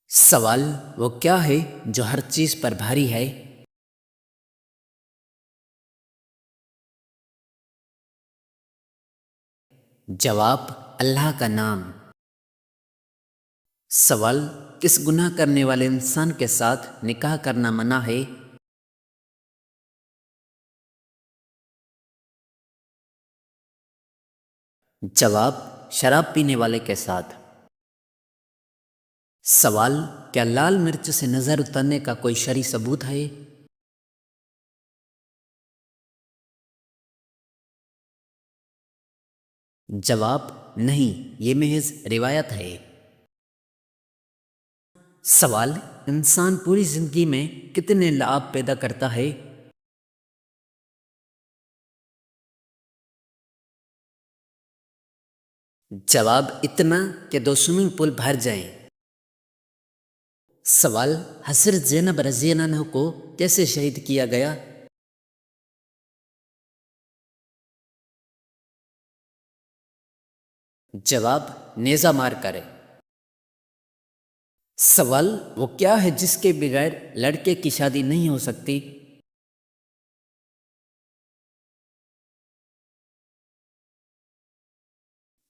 سوال وہ کیا ہے جو ہر چیز پر بھاری ہے؟ جواب اللہ کا نام۔ سوال کس گناہ کرنے والے انسان کے ساتھ نکاح کرنا منع ہے؟ جواب شراب پینے والے کے ساتھ۔ سوال کیا لال مرچ سے نظر اترنے کا کوئی شرعی ثبوت ہے؟ جواب نہیں، یہ محض روایت ہے۔ سوال انسان پوری زندگی میں کتنے لعاب پیدا کرتا ہے؟ جواب اتنا کہ 2 سوئمنگ پول بھر جائیں۔ سوال حضرت زینب رضی اللہ عنہ کو کیسے شہید کیا گیا؟ جواب نیزہ مار کر۔ سوال وہ کیا ہے جس کے بغیر لڑکے کی شادی نہیں ہو سکتی؟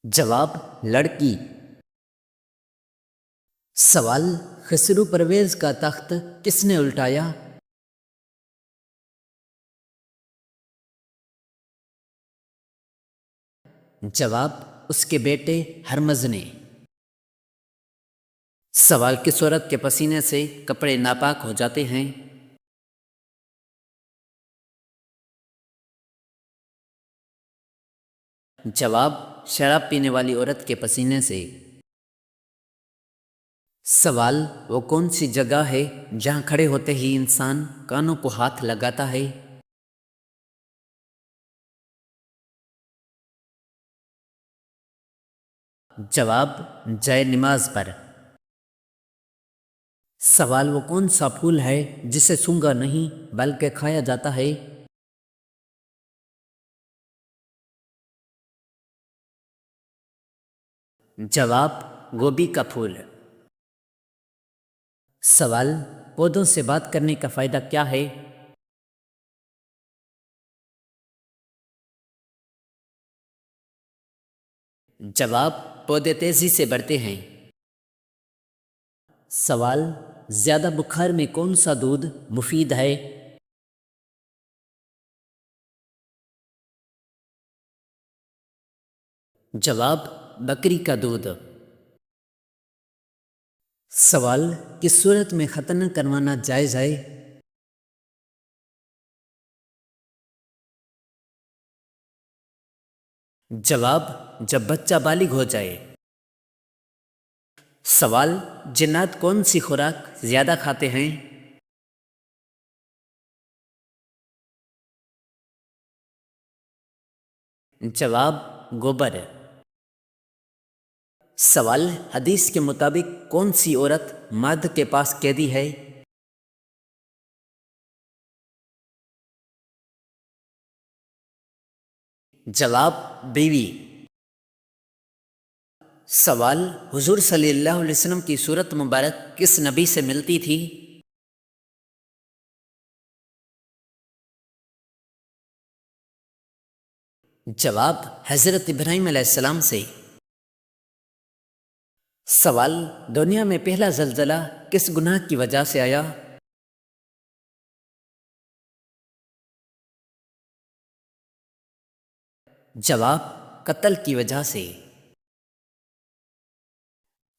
جواب لڑکی۔ سوال خسرو پرویز کا تخت کس نے الٹایا؟ جواب اس کے بیٹے ہرمز نے۔ سوال کس عورت کے پسینے سے کپڑے ناپاک ہو جاتے ہیں؟ جواب شراب پینے والی عورت کے پسینے سے۔ سوال وہ کون سی جگہ ہے جہاں کھڑے ہوتے ہی انسان کانوں کو ہاتھ لگاتا ہے؟ جواب جائے نماز پر۔ سوال وہ کون سا پھول ہے جسے سونگھا نہیں بلکہ کھایا جاتا ہے؟ جواب گوبھی کا پھول۔ سوال پودوں سے بات کرنے کا فائدہ کیا ہے؟ جواب پودے تیزی سے بڑھتے ہیں۔ سوال زیادہ بخار میں کون سا دودھ مفید ہے؟ جواب بکری کا دودھ۔ سوال کس صورت میں ختنہ کروانا جائز ہے؟ جواب جب بچہ بالغ ہو جائے۔ سوال جنات کون سی خوراک زیادہ کھاتے ہیں؟ جواب گوبر۔ سوال حدیث کے مطابق کون سی عورت مرد کے پاس قیدی ہے؟ جواب بیوی۔ سوال حضور صلی اللہ علیہ وسلم کی صورت مبارک کس نبی سے ملتی تھی؟ جواب حضرت ابراہیم علیہ السلام سے۔ سوال دنیا میں پہلا زلزلہ کس گناہ کی وجہ سے آیا؟ جواب قتل کی وجہ سے۔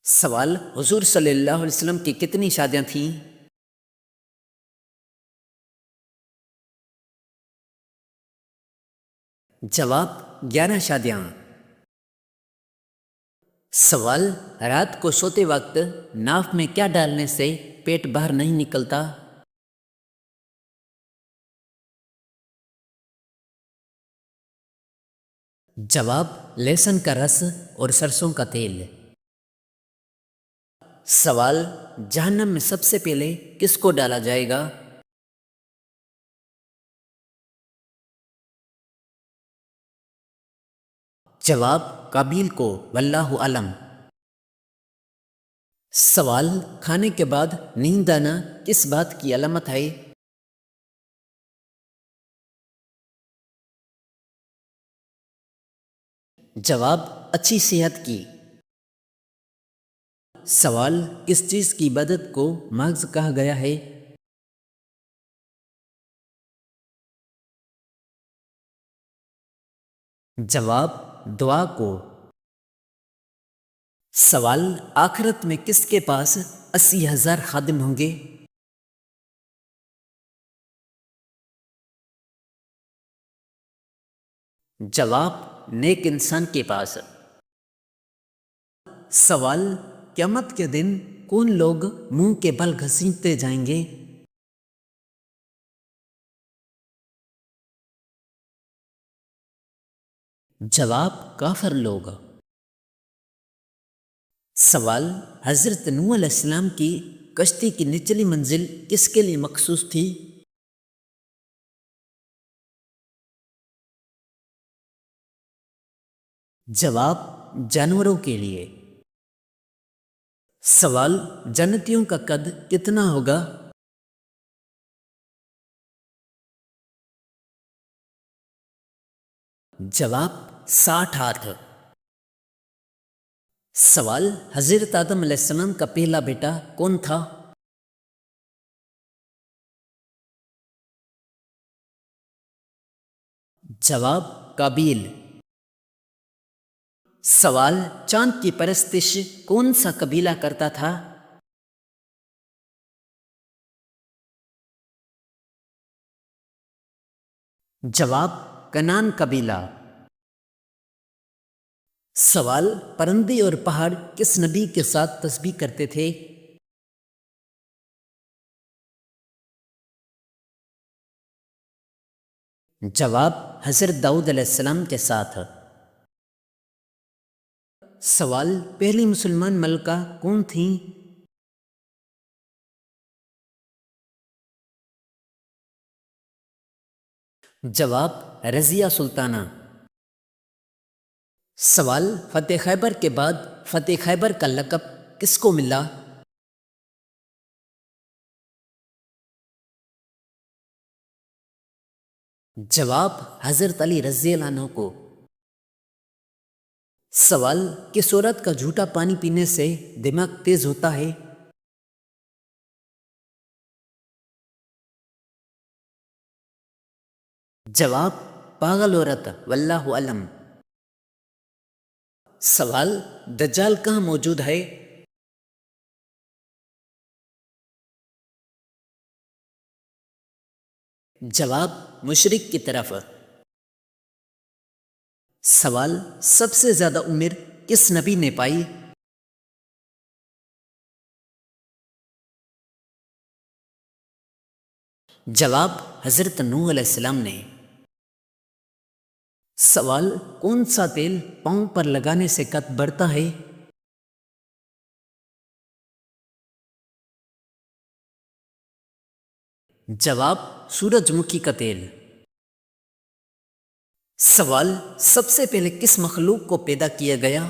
سوال حضور صلی اللہ علیہ وسلم کی کتنی شادیاں تھیں؟ جواب 11 شادیاں۔ سوال رات کو سوتے وقت ناف میں کیا ڈالنے سے پیٹ باہر نہیں نکلتا؟ جواب لہسن کا رس اور سرسوں کا تیل۔ سوال جہنم میں سب سے پہلے کس کو ڈالا جائے گا؟ جواب قابیل کو، واللہ علم۔ سوال: کھانے کے بعد نیند آنا کس بات کی علامت ہے؟ جواب: اچھی صحت کی۔ سوال: کس چیز کی عبادت کو مغز کہا گیا ہے؟ جواب: دعا کو۔ سوال: آخرت میں کس کے پاس 80,000 خادم ہوں گے؟ جواب: نیک انسان کے پاس۔ سوال: قیامت کے دن کون لوگ منہ کے بل گھسیٹتے جائیں گے؟ جواب: کافر لوگ۔ سوال: حضرت نوح علیہ السلام کی کشتی کی نچلی منزل کس کے لیے مخصوص تھی؟ جواب: جانوروں کے لیے۔ سوال: جنتیوں کا قد کتنا ہوگا؟ جواب: 60 ہاتھ۔ سوال: حضرت آدم علیہ السلام کا پہلا بیٹا کون تھا؟ جواب: قابیل۔ سوال: چاند کی پرستش کون سا قبیلہ کرتا تھا؟ جواب: کنان قبیلہ۔ سوال: پرندے اور پہاڑ کس نبی کے ساتھ تسبیح کرتے تھے؟ جواب: حضرت داؤد علیہ السلام کے ساتھ۔ سوال: پہلی مسلمان ملکہ کون تھیں؟ جواب: رضیہ سلطانہ۔ سوال: فتح خیبر کے بعد فتح خیبر کا لقب کس کو ملا؟ جواب: حضرت علی رضی اللہ عنہ کو۔ سوال: کس عورت کا جھوٹا پانی پینے سے دماغ تیز ہوتا ہے؟ جواب: پاگل عورت، واللہ علم۔ سوال: دجال کہاں موجود ہے؟ جواب: مشرق کی طرف۔ سوال: سب سے زیادہ عمر کس نبی نے پائی؟ جواب: حضرت نوح علیہ السلام نے۔ سوال: کون سا تیل پاؤں پر لگانے سے قد بڑھتا ہے؟ جواب: سورج مکھی کا تیل۔ سوال: سب سے پہلے کس مخلوق کو پیدا کیا گیا؟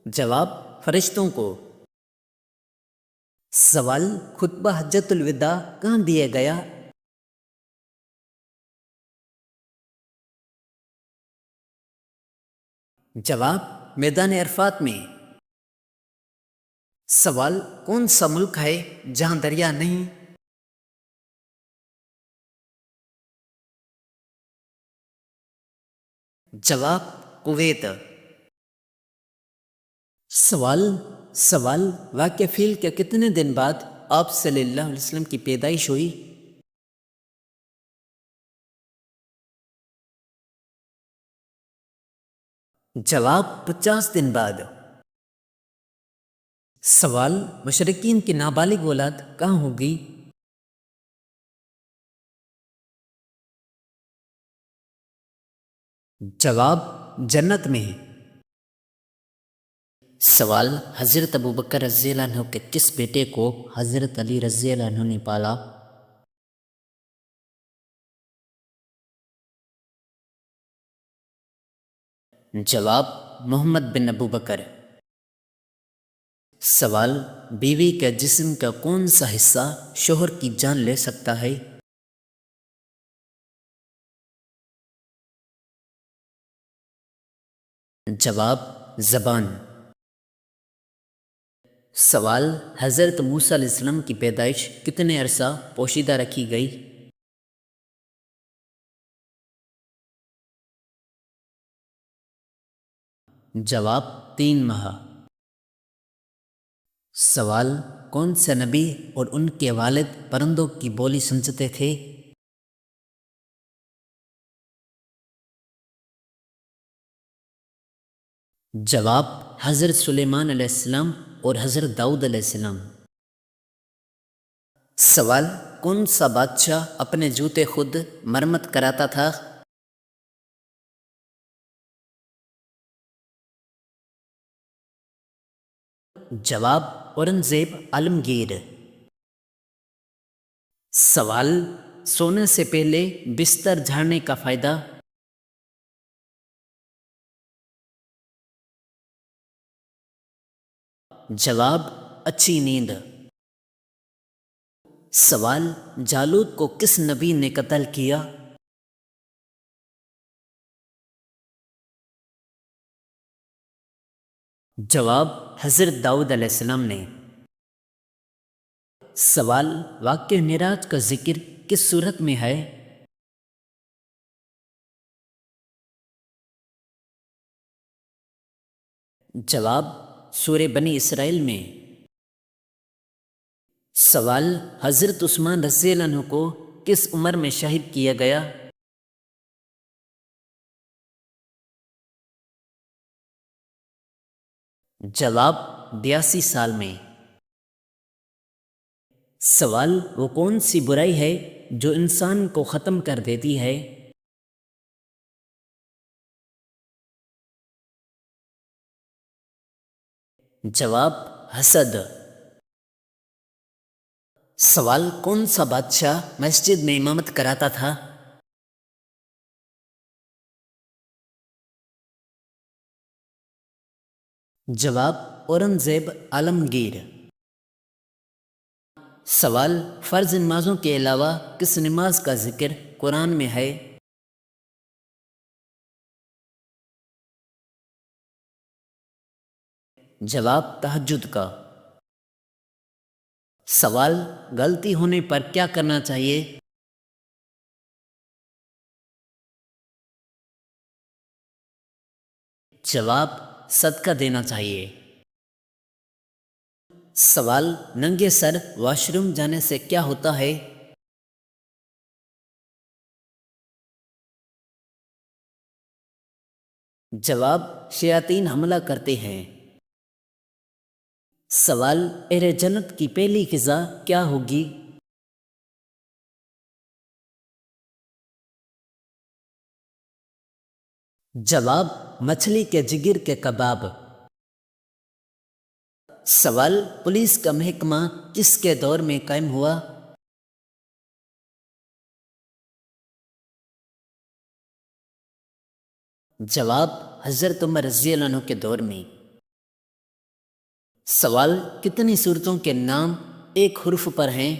جواب: فرشتوں کو۔ سوال: خطبہ حجۃ الوداع کہاں دیا گیا؟ جواب: میدان عرفات میں۔ سوال: کون سا ملک ہے جہاں دریا نہیں؟ جواب: کویت۔ سوال: واقعہ فیل کے کتنے دن بعد آپ صلی اللہ علیہ وسلم کی پیدائش ہوئی؟ جواب: 50 دن بعد۔ سوال: مشرکین کی نابالغ اولاد کہاں ہوگی؟ جواب: جنت میں۔ سوال: حضرت ابوبکر رضی اللہ عنہ کے کس بیٹے کو حضرت علی رضی اللہ عنہ نے پالا؟ جواب محمد بن ابو بکر۔ سوال بیوی کے جسم کا کون سا حصہ شوہر کی جان لے سکتا ہے؟ جواب زبان۔ سوال حضرت موسیٰ علیہ السلام کی پیدائش کتنے عرصہ پوشیدہ رکھی گئی؟ جواب 3 ماہ۔ سوال کون سے نبی اور ان کے والد پرندوں کی بولی سمجھتے تھے؟ جواب حضرت سلیمان علیہ السلام اور حضرت داؤد علیہ السلام۔ سوال کون سا بادشاہ اپنے جوتے خود مرمت کراتا تھا؟ جواب اورنگزیب عالمگیر۔ سوال سونے سے پہلے بستر جھاڑنے کا فائدہ؟ جواب اچھی نیند۔ سوال جالوت کو کس نبی نے قتل کیا؟ جواب حضرت داؤد علیہ السلام نے۔ سوال واقعہ معراج کا ذکر کس صورت میں ہے؟ جواب سورہ بنی اسرائیل میں۔ سوال حضرت عثمان رضی اللہ عنہ کو کس عمر میں شہید کیا گیا؟ جواب 82 سال میں۔ سوال وہ کون سی برائی ہے جو انسان کو ختم کر دیتی ہے؟ جواب حسد۔ سوال کون سا بادشاہ مسجد میں امامت کراتا تھا؟ جواب اورنگزیب عالمگیر۔ سوال فرض نمازوں کے علاوہ کس نماز کا ذکر قرآن میں ہے؟ جواب تہجد کا۔ سوال غلطی ہونے پر کیا کرنا چاہیے؟ جواب صدقہ دینا چاہیے۔ سوال ننگے سر واش روم جانے سے کیا ہوتا ہے؟ جواب شیاطین حملہ کرتے ہیں۔ سوال اہل جنت کی پہلی غذا کیا ہوگی؟ جواب مچھلی کے جگر کے کباب۔ سوال پولیس کا محکمہ کس کے دور میں قائم ہوا؟ جواب حضرت عمر رضی اللہ عنہ کے دور میں۔ سوال کتنی صورتوں کے نام ایک حرف پر ہیں؟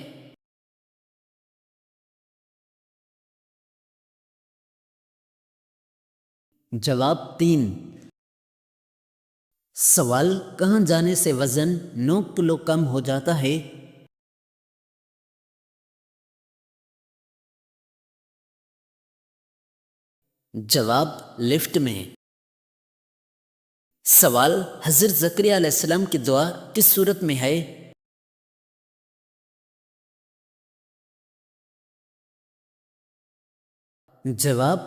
جواب 3۔ سوال کہاں جانے سے وزن 9 کلو کم ہو جاتا ہے؟ جواب لفٹ میں۔ سوال حضرت زکریا علیہ السلام کی دعا کس صورت میں ہے؟ جواب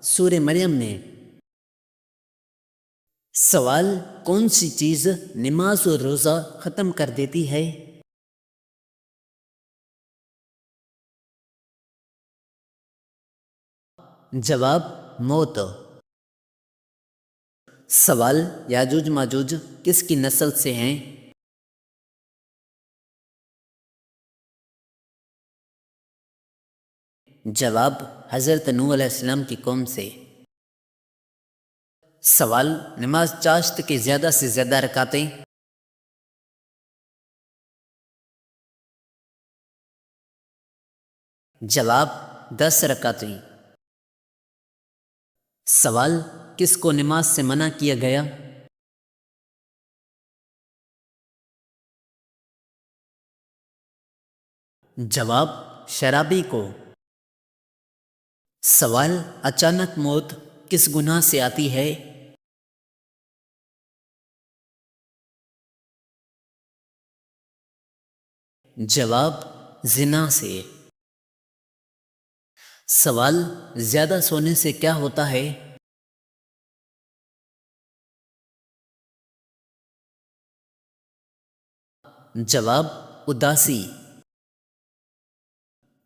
سورہ مریم میں۔ سوال کون سی چیز نماز اور روزہ ختم کر دیتی ہے؟ جواب موت۔ سوال یاجوج ماجوج کس کی نسل سے ہیں؟ جواب حضرت نوح علیہ السلام کی قوم سے۔ سوال، نماز چاشت کی زیادہ سے زیادہ رکعتیں؟ جواب، 10 رکعتیں۔ سوال، کس کو نماز سے منع کیا گیا؟ جواب، شرابی کو۔ سوال، اچانک موت کس گناہ سے آتی ہے؟ جواب، زنا سے۔ سوال، زیادہ سونے سے کیا ہوتا ہے؟ جواب، اداسی۔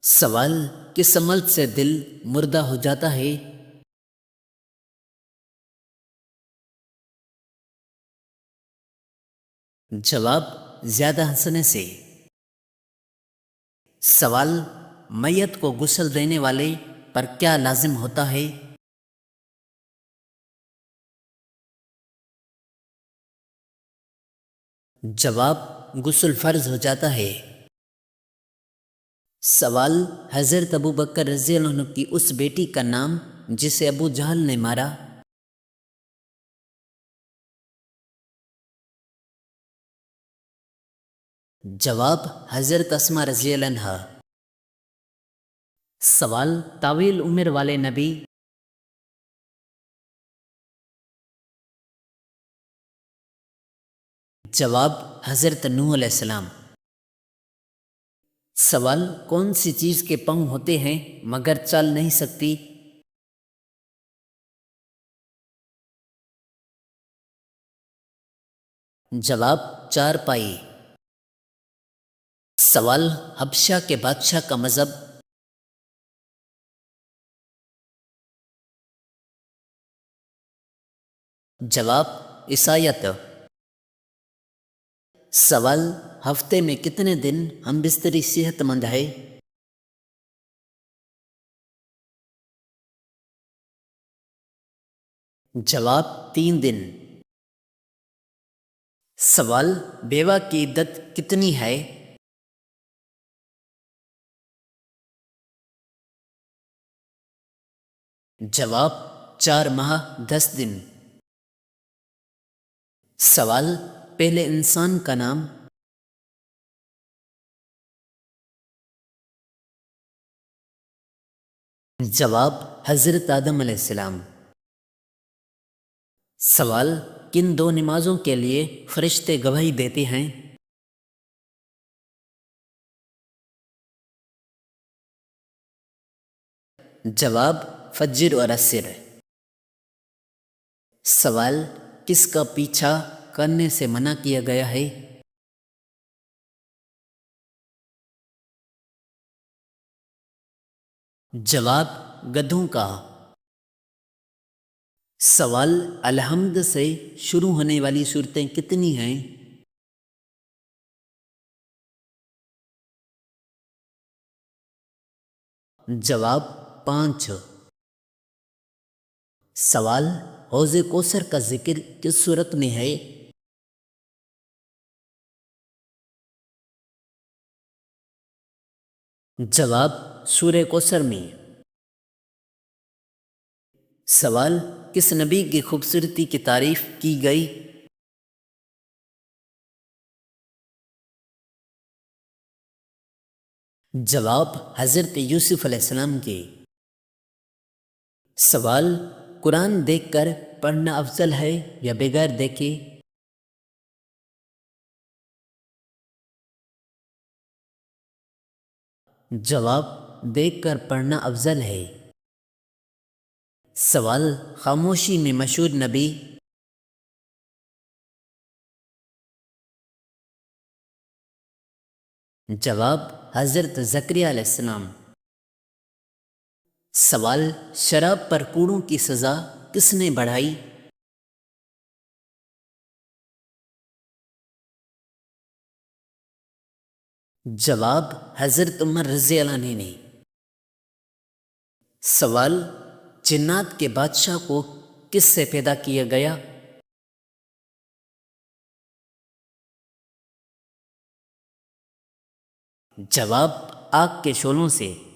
سوال، کس عمل سے دل مردہ ہو جاتا ہے؟ جواب، زیادہ ہنسنے سے۔ سوال، میت کو غسل دینے والے پر کیا لازم ہوتا ہے؟ جواب، غسل فرض ہو جاتا ہے۔ سوال، حضرت ابو بکر رضی اللہ عنہ کی اس بیٹی کا نام جسے ابو جہل نے مارا؟ جواب، حضرت اسماء رضی اللہ عنہا۔ سوال، طویل عمر والے نبی؟ جواب، حضرت نوح علیہ السلام۔ سوال، کون سی چیز کے پاؤں ہوتے ہیں مگر چل نہیں سکتی؟ جواب، 4 پائی۔ سوال، حبشہ کے بادشاہ کا مذہب؟ جواب، عیسائیت۔ سوال، ہفتے میں کتنے دن ہم بستری صحت مند ہے؟ جواب، 3 دن۔ سوال، بیوہ کی عدت کتنی ہے؟ جواب، 4 ماہ 10 دن۔ سوال، پہلے انسان کا نام؟ جواب، حضرت آدم علیہ السلام۔ سوال، کن 2 نمازوں کے لیے فرشتے گواہی دیتے ہیں؟ جواب، فجر اور عصر۔ سوال، کس کا پیچھا کرنے سے منع کیا گیا ہے؟ جواب، گدھوں کا۔ سوال، الحمد سے شروع ہونے والی صورتیں کتنی ہیں؟ جواب، 5۔ سوال، حوض کوثر کا ذکر کس صورت میں ہے؟ جواب، سورہ کوثر میں۔ سوال، کس نبی کی خوبصورتی کی تعریف کی گئی؟ جواب، حضرت یوسف علیہ السلام کی۔ سوال، قرآن دیکھ کر پڑھنا افضل ہے یا بغیر دیکھے؟ جواب، دیکھ کر پڑھنا افضل ہے۔ سوال، خاموشی میں مشہور نبی؟ جواب، حضرت زکریا علیہ السلام۔ سوال، شراب پر کوڑوں کی سزا کس نے بڑھائی؟ جواب، حضرت عمر رضی اللہ عنہ نے۔ سوال، جنات کے بادشاہ کو کس سے پیدا کیا گیا؟ جواب، آگ کے شعلوں سے۔